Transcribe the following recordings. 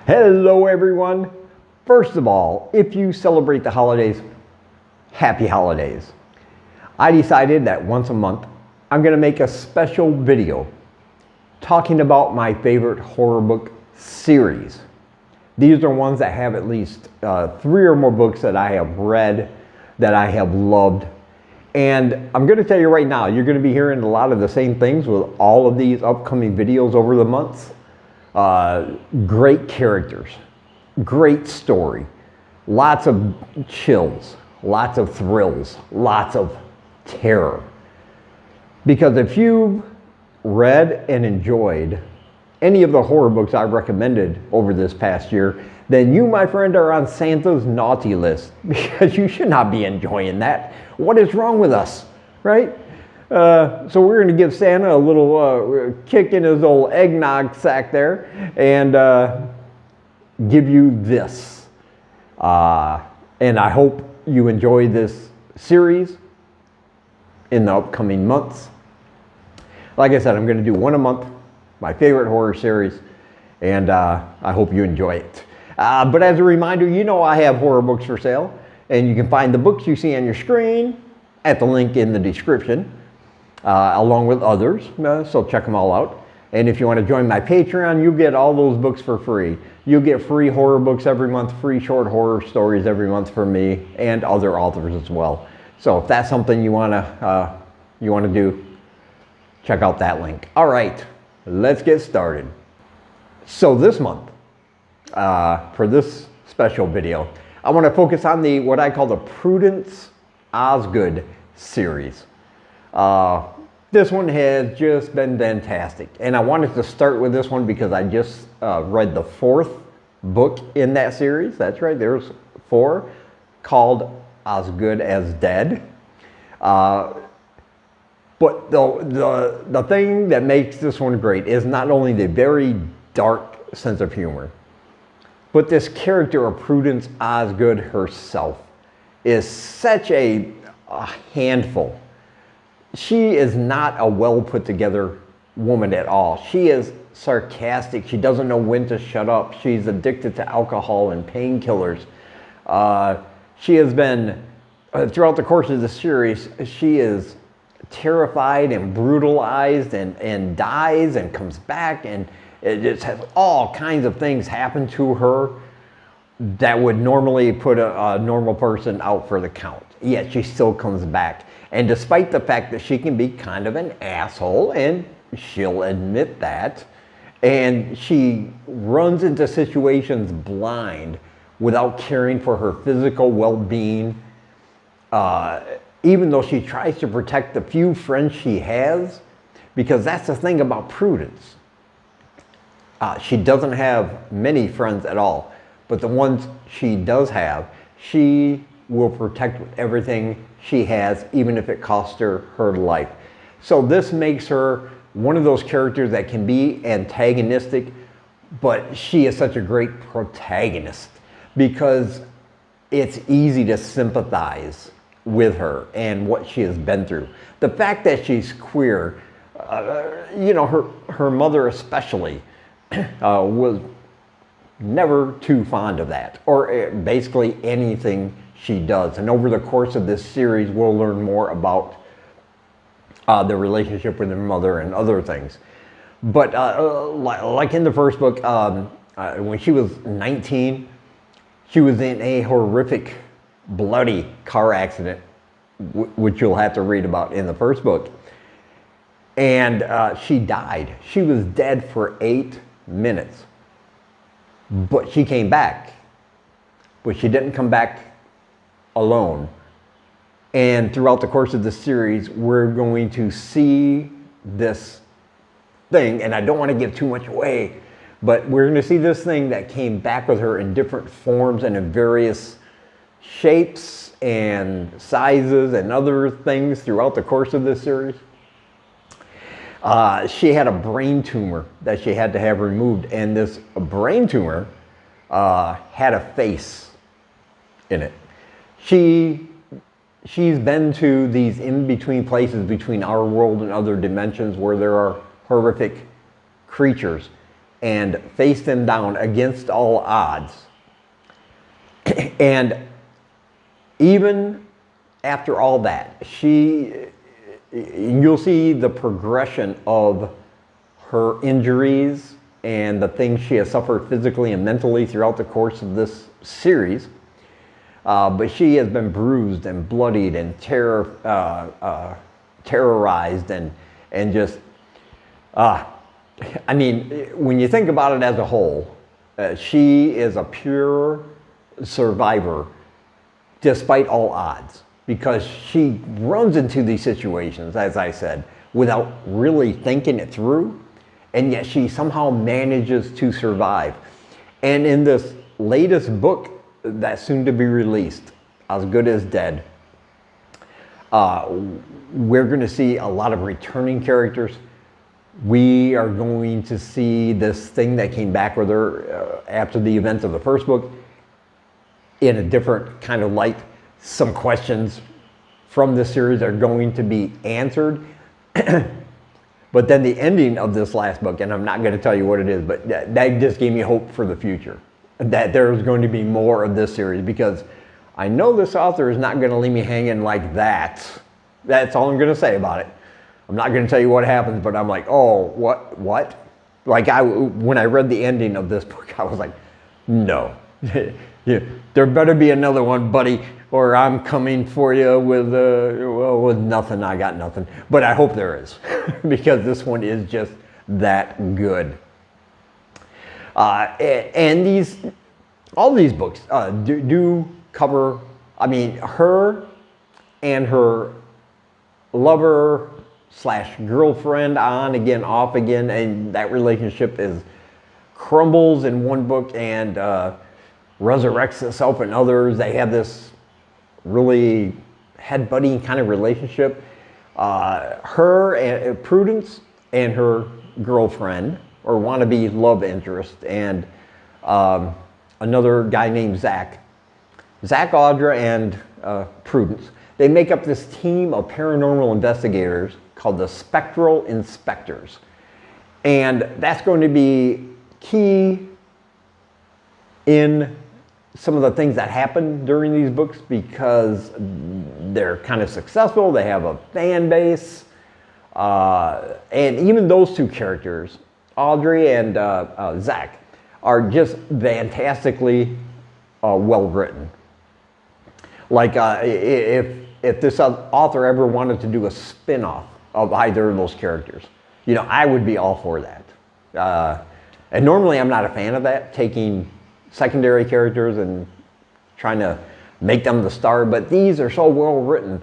Hello everyone. First of all, if you celebrate the holidays, happy holidays. I decided that once a month I'm going to make a special video talking about my favorite horror book series. These are ones that have at least 3 or more books that I have read, that I have loved. And I'm going to tell you right now, you're going to be hearing a lot of the same things with all of these upcoming videos over the months. Great characters, great story, lots of chills, lots of thrills, lots of terror. Because if you've read and enjoyed any of the horror books I've recommended over this past year, then you, my friend, are on Santa's naughty list, because you should not be enjoying that. What is wrong with us, right? So we're going to give Santa a little kick in his old eggnog sack there and give you this. And I hope you enjoy this series in the upcoming months. Like I said, I'm going to do one a month, my favorite horror series, and I hope you enjoy it. But as a reminder, you know I have horror books for sale, and you can find the books you see on your screen at the link in the description. Along with others, so check them all out. And if you want to join my Patreon, you get all those books for free. You get free horror books every month, free short horror stories every month from me and other authors as well. So if that's something you want to do, check out that link. All right, let's get started. So this month, for this special video, I want to focus on what I call the Prudence Osgood series. This one has just been fantastic, and I wanted to start with this one because I just read the 4th book in that series. That's right, there's 4, called As Good as Dead. But the thing that makes this one great is not only the very dark sense of humor, but this character of Prudence Osgood herself is such a handful. She is not a well put together woman at all. She is sarcastic. She doesn't know when to shut up. She's addicted to alcohol and painkillers. She has been, throughout the course of the series, she is terrified and brutalized and dies and comes back, and it just has all kinds of things happen to her that would normally put a normal person out for the count. Yet she still comes back. And despite the fact that she can be kind of an asshole, and she'll admit that, and she runs into situations blind without caring for her physical well-being, even though she tries to protect the few friends she has, because that's the thing about Prudence. She doesn't have many friends at all, but the ones she does have, she will protect with everything she has, even if it costs her her life. So this makes her one of those characters that can be antagonistic, but she is such a great protagonist because it's easy to sympathize with her and what she has been through. The fact that she's queer, you know, her mother especially was never too fond of that, or basically anything she does. And over the course of this series, we'll learn more about the relationship with her mother and other things. But like in the first book, when she was 19, she was in a horrific, bloody car accident, which you'll have to read about in the first book. And she died. She was dead for 8 minutes. But she came back. But she didn't come back alone. And throughout the course of the series, we're going to see this thing, and I don't want to give too much away, but we're going to see this thing that came back with her in different forms and in various shapes and sizes and other things throughout the course of this series. She had a brain tumor that she had to have removed, and this brain tumor had a face in it. She's been to these in-between places between our world and other dimensions where there are horrific creatures. and face them down against all odds. And even after all that, you'll see the progression of her injuries and the things she has suffered physically and mentally throughout the course of this series. But she has been bruised and bloodied and terrorized and just, I mean, when you think about it as a whole, she is a pure survivor despite all odds, because she runs into these situations, as I said, without really thinking it through, and yet she somehow manages to survive. And in this latest book that's soon to be released, As Good as Dead, we're going to see a lot of returning characters. We are going to see this thing that came back with her after the events of the first book in a different kind of light. Some questions from this series are going to be answered. But then the ending of this last book, and I'm not going to tell you what it is, but that just gave me hope for the future, that there's going to be more of this series, because I know this author is not going to leave me hanging like that. That's all I'm going to say about it. I'm not going to tell you what happens, but I'm like, oh, what? Like when I read the ending of this book, I was like, no. There better be another one, buddy, or I'm coming for you with nothing. I got nothing. But I hope there is, because this one is just that good. And all these books do cover, I mean, her and her lover / girlfriend, on again, off again, and that relationship crumbles in one book and resurrects itself in others. They have this really head-butting kind of relationship. Her and Prudence and her girlfriend, or wannabe love interest, and another guy named Zach, Audra, and Prudence. They make up this team of paranormal investigators called the Spectral Inspectors. And that's going to be key in some of the things that happen during these books, because they're kind of successful. They have a fan base. And even those two characters, Audrey and Zach, are just fantastically well written. Like if this author ever wanted to do a spin-off of either of those characters, I would be all for that. And normally I'm not a fan of that, taking secondary characters and trying to make them the star, but these are so well written.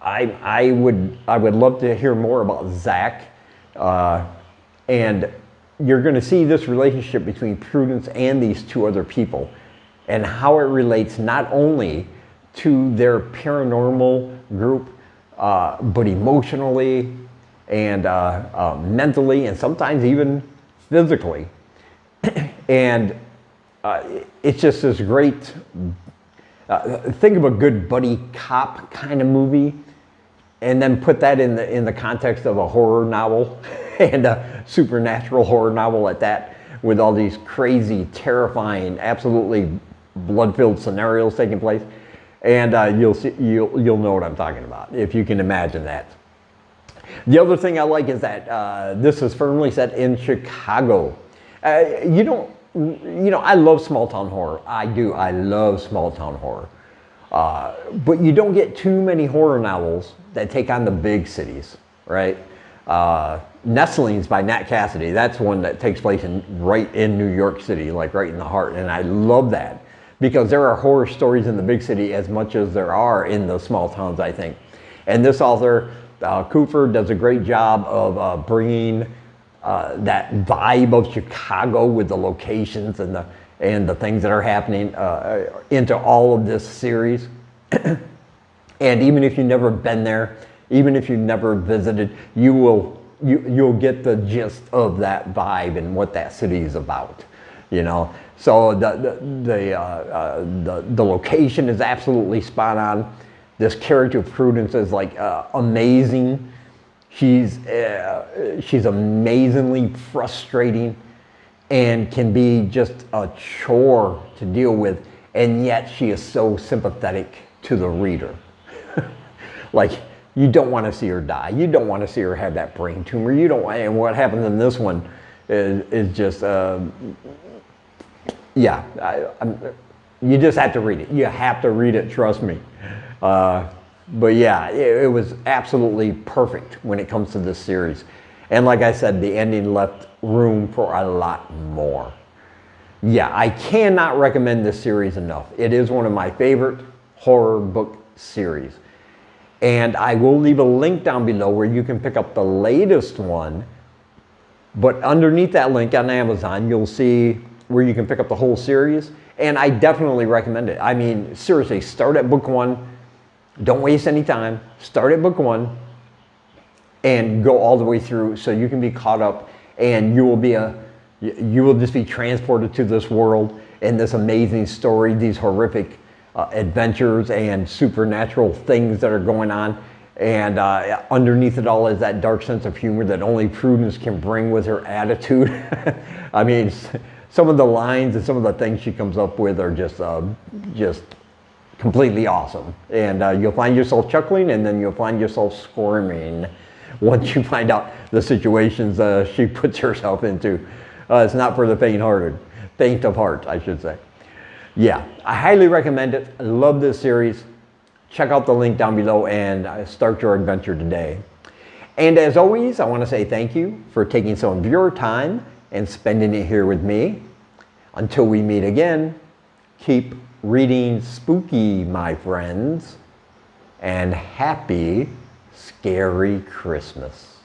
I would love to hear more about Zach, and you're going to see this relationship between Prudence and these two other people, and how it relates not only to their paranormal group, but emotionally and mentally, and sometimes even physically. And it's just this great, think of a good buddy cop kind of movie, and then put that in the context of a horror novel, and a supernatural horror novel at that, with all these crazy, terrifying, absolutely blood-filled scenarios taking place. And you'll know what I'm talking about, if you can imagine that. The other thing I like is that this is firmly set in Chicago. I love small town horror. I do. I love small town horror. But you don't get too many horror novels that take on the big cities, right? Nestlings by Nat Cassidy. That's one that takes place right in New York City, like right in the heart. And I love that, because there are horror stories in the big city as much as there are in the small towns, I think. And this author, Cooper, does a great job of bringing that vibe of Chicago with the locations and the things that are happening into all of this series. And even if you've never been there, even if you've never visited, you'll get the gist of that vibe and what that city is about. So the location is absolutely spot on. This character of Prudence is like amazing. She's amazingly frustrating, and can be just a chore to deal with, and yet she is so sympathetic to the reader. Like, you don't want to see her die. You don't want to see her have that brain tumor. You don't. And what happens in this one is just, yeah. You just have to read it. You have to read it. Trust me. But yeah, it was absolutely perfect when it comes to this series. And like I said, the ending left room for a lot more. Yeah, I cannot recommend this series enough. It is one of my favorite horror book series. And I will leave a link down below where you can pick up the latest one. But underneath that link on Amazon, you'll see where you can pick up the whole series. And I definitely recommend it. I mean, seriously, start at book 1. Don't waste any time. Start at book 1 and go all the way through so you can be caught up, and you will just be transported to this world and this amazing story, these horrific adventures and supernatural things that are going on. And underneath it all is that dark sense of humor that only Prudence can bring with her attitude. I mean, some of the lines and some of the things she comes up with are just completely awesome. And you'll find yourself chuckling, and then you'll find yourself squirming once you find out the situations she puts herself into. It's not for the faint of heart, I should say. Yeah, I highly recommend it. I love this series. Check out the link down below and start your adventure today. And as always, I want to say thank you for taking some of your time and spending it here with me. Until we meet again, keep reading spooky, my friends, and happy, scary Christmas.